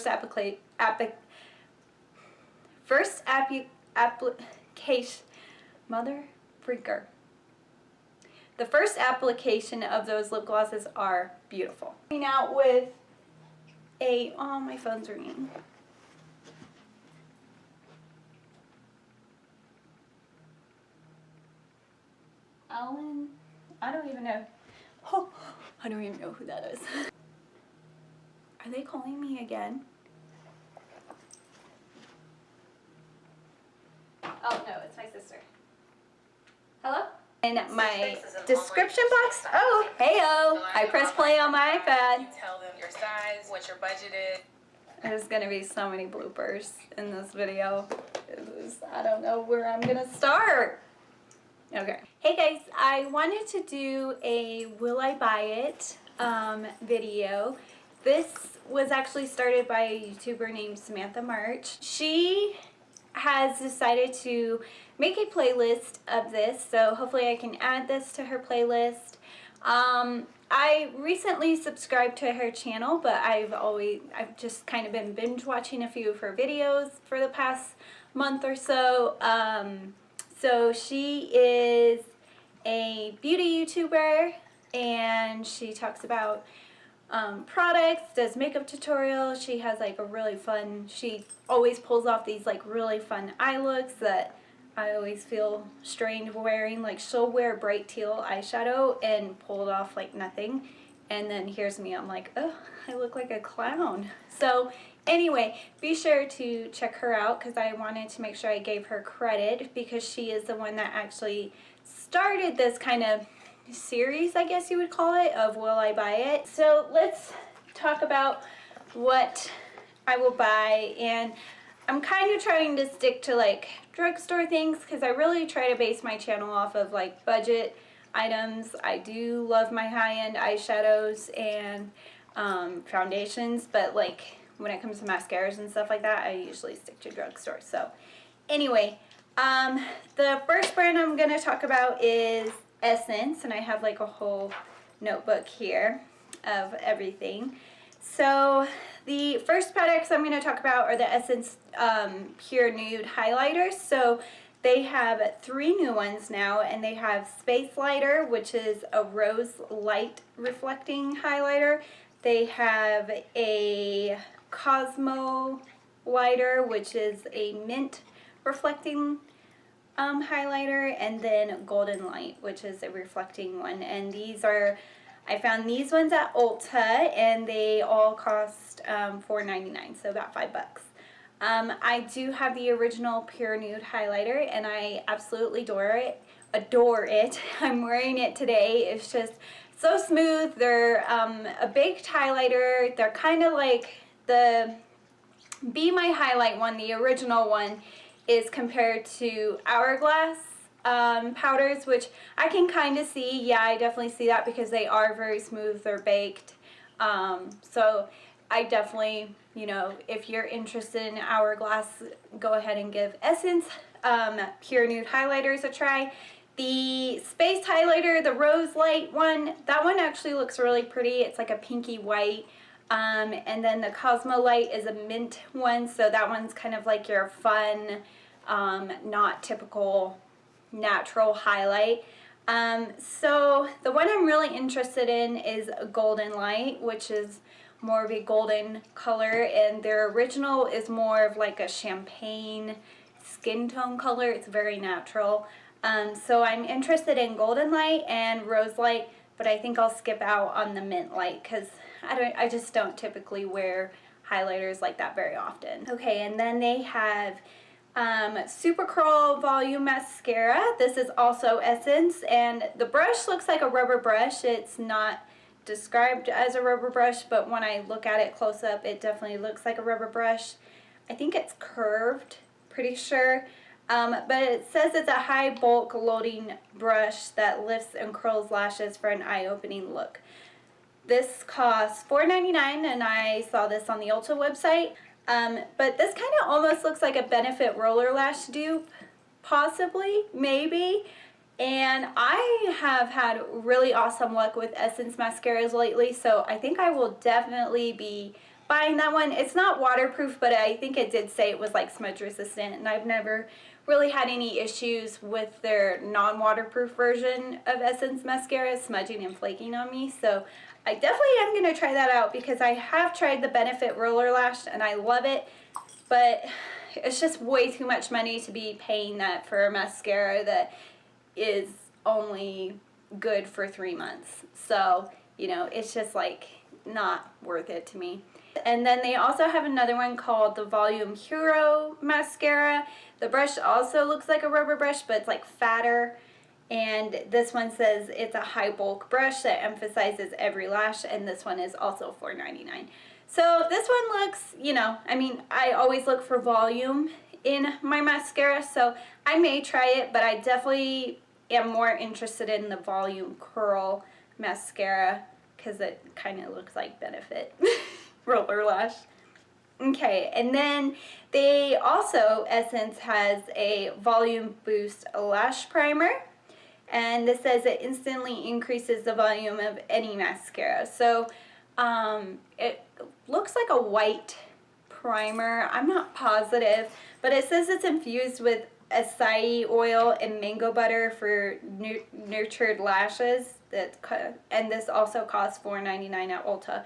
application, mother freaker. The first application of those lip glosses are beautiful. Coming out with a, oh, my phone's ringing. Alan, I don't even know. Oh, I don't even know who that is. Are they calling me again? Oh no, it's my sister. Hello? In my description box. Oh, heyo! I press play on my iPad. You tell them your size, what your budget is. There's gonna be so many bloopers in this video. I don't know where I'm gonna start. Okay. Hey guys, I wanted to do a Will I Buy It video. This was actually started by a YouTuber named Samantha March. She has decided to make a playlist of this, so hopefully I can add this to her playlist. I recently subscribed to her channel, but I've just kind of been binge watching a few of her videos for the past month or so. So she is a beauty YouTuber, and she talks about products, does makeup tutorials. She has like a really fun, she always pulls off these like really fun eye looks that I always feel strange wearing. Like she'll wear bright teal eyeshadow and pull it off like nothing, and then here's me, I'm like, oh, I look like a clown. So anyway, be sure to check her out because I wanted to make sure I gave her credit because she is the one that actually started this kind of series, I guess you would call it, of Will I Buy It. So let's talk about what I will buy, and I'm kind of trying to stick to like drugstore things because I really try to base my channel off of like budget items. I do love my high-end eyeshadows and foundations, but like when it comes to mascaras and stuff like that, I usually stick to drugstore. So anyway, the first brand I'm going to talk about is Essence, and I have like a whole notebook here of everything. So the first products I'm going to talk about are the Essence Pure Nude Highlighters. So they have 3 new ones now, and they have Space Lighter, which is a rose light reflecting highlighter. They have a Cosmo Lighter, which is a mint reflecting highlighter, and then Golden Light, which is a reflecting one. And these are, I found these ones at Ulta, and they all cost $4.99, so about $5. I do have the original Pure Nude highlighter, and I absolutely adore it. I'm wearing it today. It's just so smooth. They're a baked highlighter. They're kind of like the Be My Highlight one, the original one, is compared to Hourglass powders, which I can kind of see. Yeah, I definitely see that because they are very smooth. They're baked. So I definitely, you know, if you're interested in Hourglass, go ahead and give Essence Pure Nude Highlighters a try. The Space Highlighter, the Rose Light one, that one actually looks really pretty. It's like a pinky white. And then the Cosmo Light is a mint one, so that one's kind of like your fun, not typical natural highlight. So the one I'm really interested in is a Golden Light, which is more of a golden color, and their original is more of like a champagne skin tone color. It's very natural. So I'm interested in Golden Light and Rose Light, but I think I'll skip out on the Mint Light because I just don't typically wear highlighters like that very often. Okay, and then they have Super Curl Volume Mascara. This is also Essence, and the brush looks like a rubber brush. It's not described as a rubber brush, but when I look at it close up, it definitely looks like a rubber brush. I think it's curved, pretty sure. But it says it's a high bulk loading brush that lifts and curls lashes for an eye-opening look. This costs $4.99, and I saw this on the Ulta website. But this kind of almost looks like a Benefit Roller Lash dupe, possibly, maybe. And I have had really awesome luck with Essence mascaras lately, so I think I will definitely be buying that one. It's not waterproof, but I think it did say it was like smudge resistant, and I've never really had any issues with their non-waterproof version of Essence mascara smudging and flaking on me. So I definitely am going to try that out, because I have tried the Benefit Roller Lash and I love it, but it's just way too much money to be paying that for a mascara that is only good for 3 months. So, you know, it's just like not worth it to me. And then they also have another one called the Volume Hero mascara. The brush also looks like a rubber brush, but it's like fatter. And this one says it's a high bulk brush that emphasizes every lash, and this one is also $4.99. So this one looks, you know, I mean, I always look for volume in my mascara, so I may try it, but I definitely am more interested in the Volume Curl mascara, because it kind of looks like Benefit Roller Lash. Okay, and then they also, Essence has a Volume Boost Lash Primer, and this says it instantly increases the volume of any mascara. So it looks like a white primer. I'm not positive, but it says it's infused with acai oil and mango butter for nurtured lashes. And this also costs $4.99 at Ulta.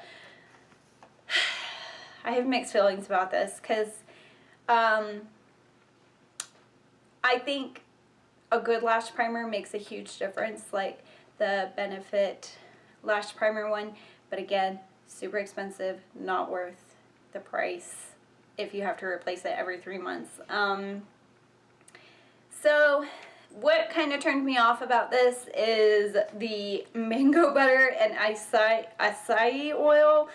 I have mixed feelings about this, because I think a good lash primer makes a huge difference, like the Benefit lash primer one, but again, super expensive, not worth the price if you have to replace it every 3 months. So what kind of turned me off about this is the mango butter and acai oil.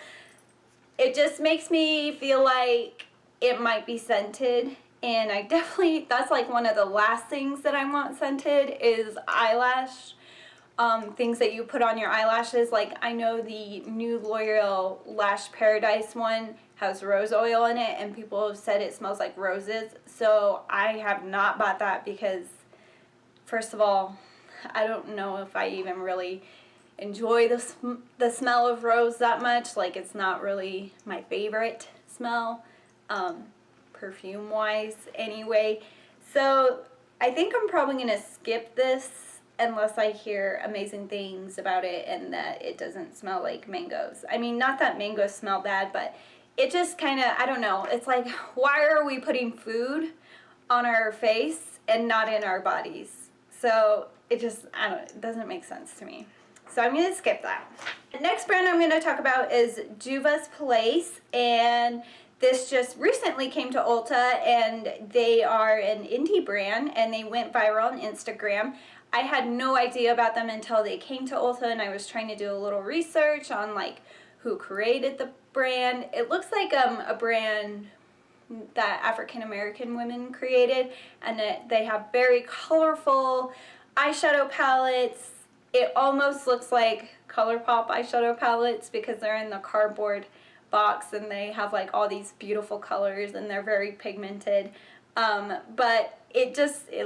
It just makes me feel like it might be scented, and I definitely, that's like one of the last things that I want scented is eyelash, things that you put on your eyelashes. Like, I know the new L'Oreal Lash Paradise one has rose oil in it, and people have said it smells like roses, so I have not bought that, because first of all, I don't know if I even really enjoy the smell of rose that much. Like, it's not really my favorite smell, perfume wise anyway. So I think I'm probably gonna skip this unless I hear amazing things about it and that it doesn't smell like mangoes. I mean, not that mangoes smell bad, but it just kind of, I don't know, it's like, why are we putting food on our face and not in our bodies? So it just, I don't know, it doesn't make sense to me. So I'm going to skip that. The next brand I'm going to talk about is Juvia's Place, and this just recently came to Ulta, and they are an indie brand, and they went viral on Instagram. I had no idea about them until they came to Ulta, and I was trying to do a little research on like who created the brand. It looks like a brand that African American women created, and they have very colorful eyeshadow palettes. It almost looks like ColourPop eyeshadow palettes because they're in the cardboard box and they have like all these beautiful colors and they're very pigmented. But it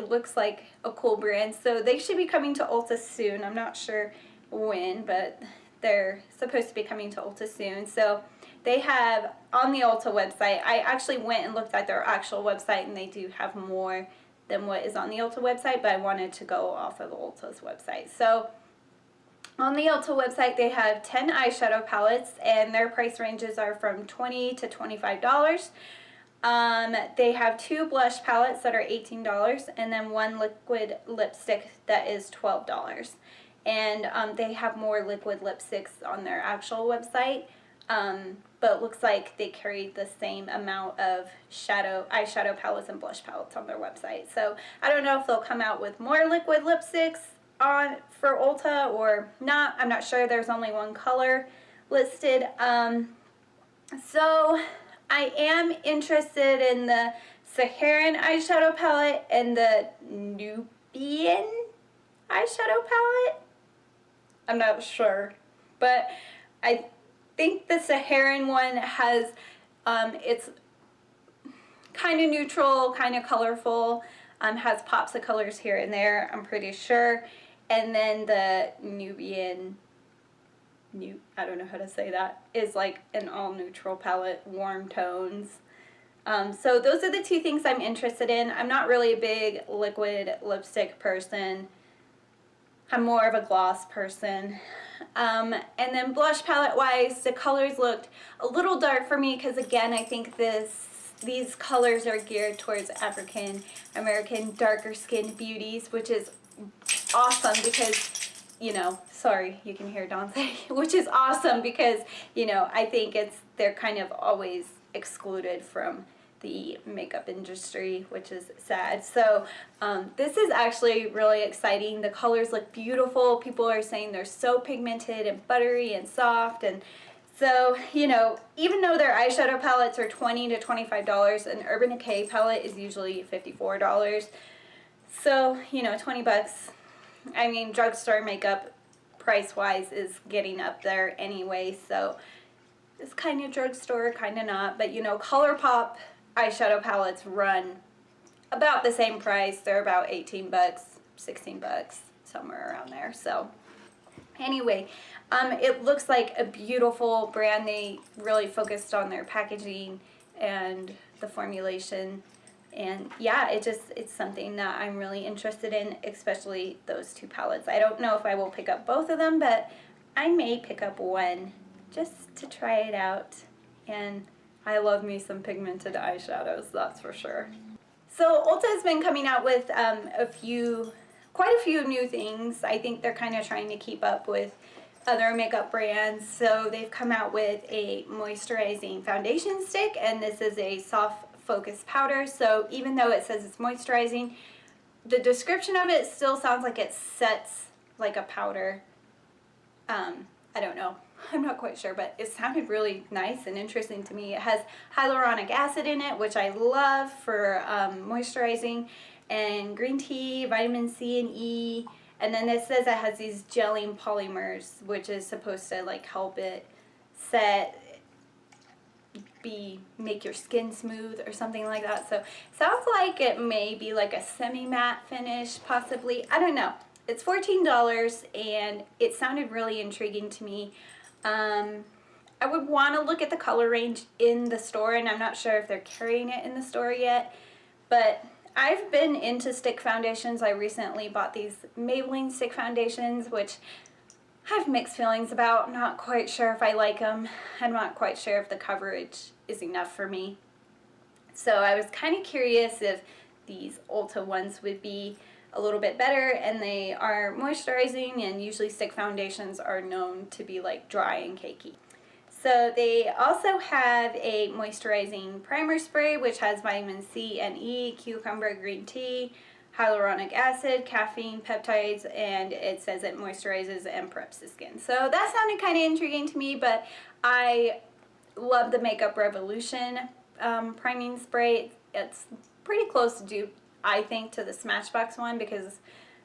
looks like a cool brand. So they should be coming to Ulta soon. I'm not sure when, but they're supposed to be coming to Ulta soon. So they have on the Ulta website, I actually went and looked at their actual website, and they do have more than what is on the Ulta website, but I wanted to go off of Ulta's website. So on the Ulta website, they have 10 eyeshadow palettes, and their price ranges are from $20 to $25. They have 2 blush palettes that are $18, and then 1 liquid lipstick that is $12. And they have more liquid lipsticks on their actual website, but it looks like they carry the same amount of eyeshadow palettes and blush palettes on their website. So I don't know if they'll come out with more liquid lipsticks for Ulta or not. I'm not sure. There's only 1 color listed. So I am interested in the Saharan eyeshadow palette and the Nubian eyeshadow palette. I'm not sure, but I think the Saharan one has, it's kind of neutral, kind of colorful, has pops of colors here and there, I'm pretty sure. And then the Nubian I don't know how to say that, is like an all neutral palette, warm tones. So those are the two things I'm interested in. I'm not really a big liquid lipstick person. I'm more of a gloss person. And then blush palette wise, the colors looked a little dark for me because again, I think these colors are geared towards African American darker skinned beauties, which is awesome because, you know, sorry, you can hear Dawn say, which is awesome because, you know, I think they're kind of always excluded from the makeup industry, which is sad. So this is actually really exciting. The colors look beautiful. People are saying they're so pigmented and buttery and soft, and so, you know, even though their eyeshadow palettes are $20 to $25, an Urban Decay palette is usually $54. So, you know, 20 bucks. I mean, drugstore makeup price-wise is getting up there anyway, so it's kind of drugstore, kind of not. But, you know, ColourPop eyeshadow palettes run about the same price. They're about 18 bucks, 16 bucks, somewhere around there. So, anyway, it looks like a beautiful brand. They really focused on their packaging and the formulation. And yeah, it's something that I'm really interested in, especially those two palettes. I don't know if I will pick up both of them, but I may pick up one just to try it out. And I love me some pigmented eyeshadows, that's for sure. So Ulta has been coming out with quite a few new things. I think they're kind of trying to keep up with other makeup brands. So they've come out with a moisturizing foundation stick, and this is a soft focus powder. So even though it says it's moisturizing, the description of it still sounds like it sets like a powder. I don't know. I'm not quite sure, but it sounded really nice and interesting to me. It has hyaluronic acid in it, which I love for moisturizing, and green tea, vitamin C and E. And then it says it has these gelling polymers, which is supposed to like help it make your skin smooth or something like that. So sounds like it may be like a semi-matte finish, possibly. I don't know. It's $14 and it sounded really intriguing to me. I would want to look at the color range in the store, and I'm not sure if they're carrying it in the store yet, but I've been into stick foundations. I recently bought these Maybelline stick foundations, which I have mixed feelings about. I'm not quite sure if I like them. I'm not quite sure if the coverage is enough for me. So I was kind of curious if these Ulta ones would be a little bit better, and they are moisturizing, and usually stick foundations are known to be like dry and cakey. So they also have a moisturizing primer spray, which has vitamin C and E, cucumber, green tea, hyaluronic acid, caffeine, peptides, and it says it moisturizes and preps the skin. So that sounded kind of intriguing to me, but I love the Makeup Revolution priming spray. It's pretty close to dupe, I think, to the Smashbox one because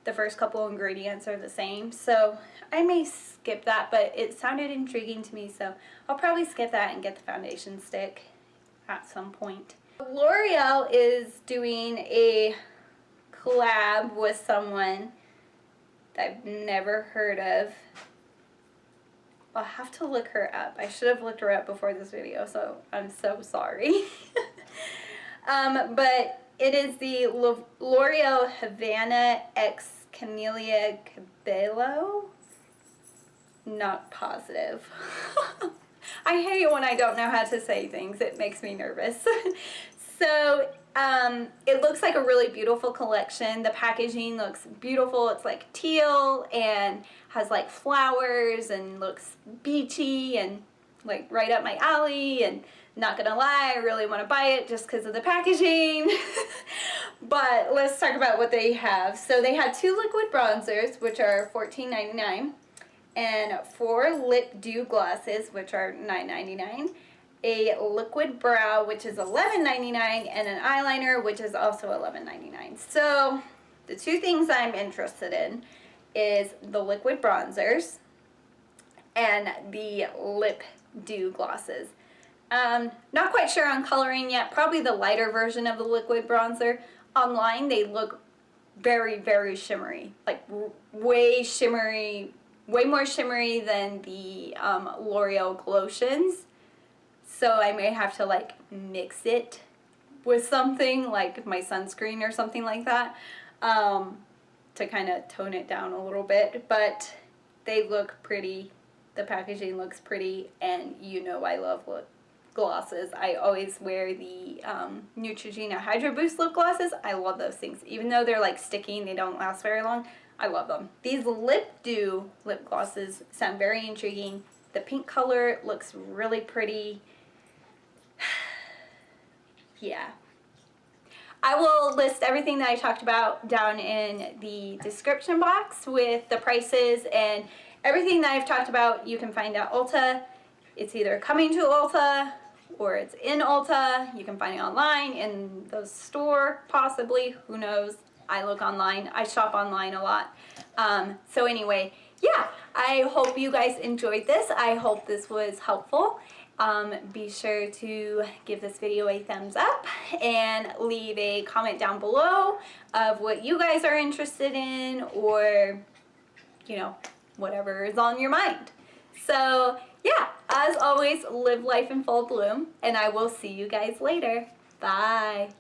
the first couple ingredients are the same. So I may skip that, but it sounded intriguing to me, so I'll probably skip that and get the foundation stick at some point. L'Oreal is doing a collab with someone that I've never heard of. I'll have to look her up. I should have looked her up before this video, so I'm so sorry. But it is the L'Oreal Havana X Camellia Cabello. Not positive. I hate it when I don't know how to say things. It makes me nervous. So it looks like a really beautiful collection. The packaging looks beautiful. It's like teal and has like flowers and looks beachy and like right up my alley, and not gonna lie, I really want to buy it just because of the packaging. But let's talk about what they have. So they have 2 liquid bronzers, which are $14.99, and 4 lip dew glosses, which are $9.99, a liquid brow, which is $11.99, and an eyeliner, which is also $11.99. So the 2 things I'm interested in is the liquid bronzers and the lip dew glosses. Not quite sure on coloring yet. Probably the lighter version of the liquid bronzer. Online they look very, very shimmery, like way shimmery, way more shimmery than the L'Oreal Glotions. So I may have to like mix it with something like my sunscreen or something like that to kind of tone it down a little bit. But they look pretty. The packaging looks pretty, and you know I love glosses. I always wear the Neutrogena Hydro Boost lip glosses. I love those things. Even though they're like sticky and they don't last very long, I love them. These Lip Dew lip glosses sound very intriguing. The pink color looks really pretty. Yeah. I will list everything that I talked about down in the description box with the prices, and everything that I've talked about you can find at Ulta. It's either coming to Ulta or it's in Ulta. You can find it online, in the store possibly, who knows. I look online. I shop online a lot. So anyway, yeah, I hope you guys enjoyed this. I hope this was helpful. Be sure to give this video a thumbs up and leave a comment down below of what you guys are interested in, or, you know, whatever is on your mind. So yeah, as always, live life in full bloom, and I will see you guys later. Bye.